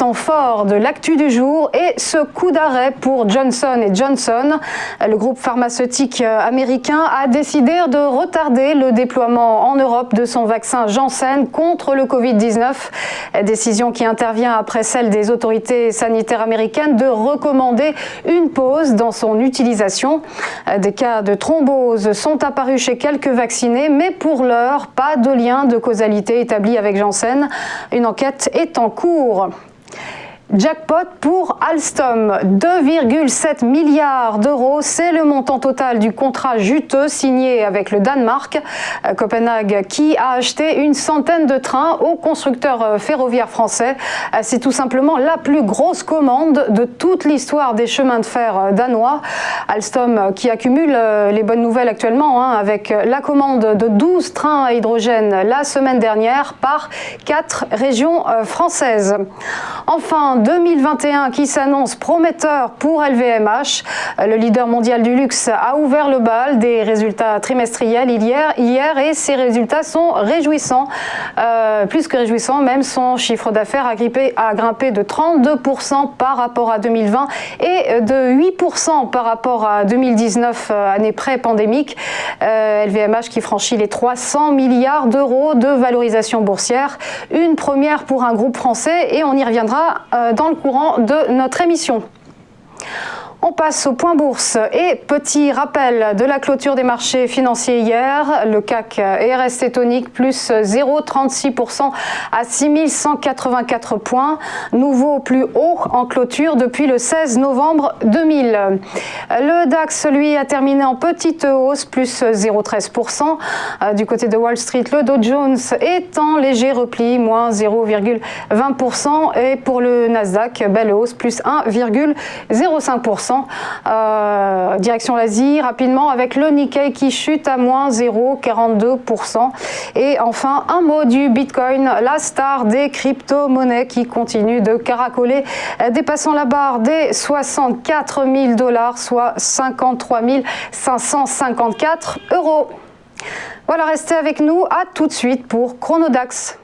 temps fort de l'actu du jour et ce coup d'arrêt pour Johnson & Johnson. Le groupe pharmaceutique américain a décidé de retarder le déploiement en Europe de son vaccin Janssen contre le Covid-19. Décision qui intervient après celle des autorités sanitaires américaines de recommander une pause dans son utilisation. Des cas de thrombose sont apparus chez quelques vaccinés, mais pour l'heure, pas de lien de causalité établi avec Janssen. Une enquête est en cours. Jackpot pour Alstom, 2,7 milliards d'euros, c'est le montant total du contrat juteux signé avec le Danemark. Copenhague qui a acheté une centaine de trains au constructeur ferroviaire français. C'est tout simplement la plus grosse commande de toute l'histoire des chemins de fer danois. Alstom qui accumule les bonnes nouvelles actuellement avec la commande de 12 trains à hydrogène la semaine dernière par 4 régions françaises. Enfin, 2021 qui s'annonce prometteur pour LVMH. Le leader mondial du luxe a ouvert le bal des résultats trimestriels hier et ces résultats sont réjouissants. Plus que réjouissants, même son chiffre d'affaires a grimpé de 32% par rapport à 2020 et de 8% par rapport à 2019, année pré-pandémique. LVMH qui franchit les 300 milliards d'euros de valorisation boursière. Une première pour un groupe français et on y reviendra dans le courant de notre émission. On passe au point bourse et petit rappel de la clôture des marchés financiers hier. Le CAC est resté tonique, plus 0,36% à 6184 points. Nouveau plus haut en clôture depuis le 16 novembre 2000. Le DAX, lui, a terminé en petite hausse, plus 0,13%. Du côté de Wall Street, le Dow Jones est en léger repli, moins 0,20%. Et pour le Nasdaq, belle hausse, plus 1,05%. Direction l'Asie, rapidement, avec le Nikkei qui chute à moins 0,42%. Et enfin, un mot du Bitcoin, la star des crypto-monnaies qui continue de caracoler, dépassant la barre des 64 000 $, soit 53 554 €. Voilà, restez avec nous, à tout de suite pour Chronodax.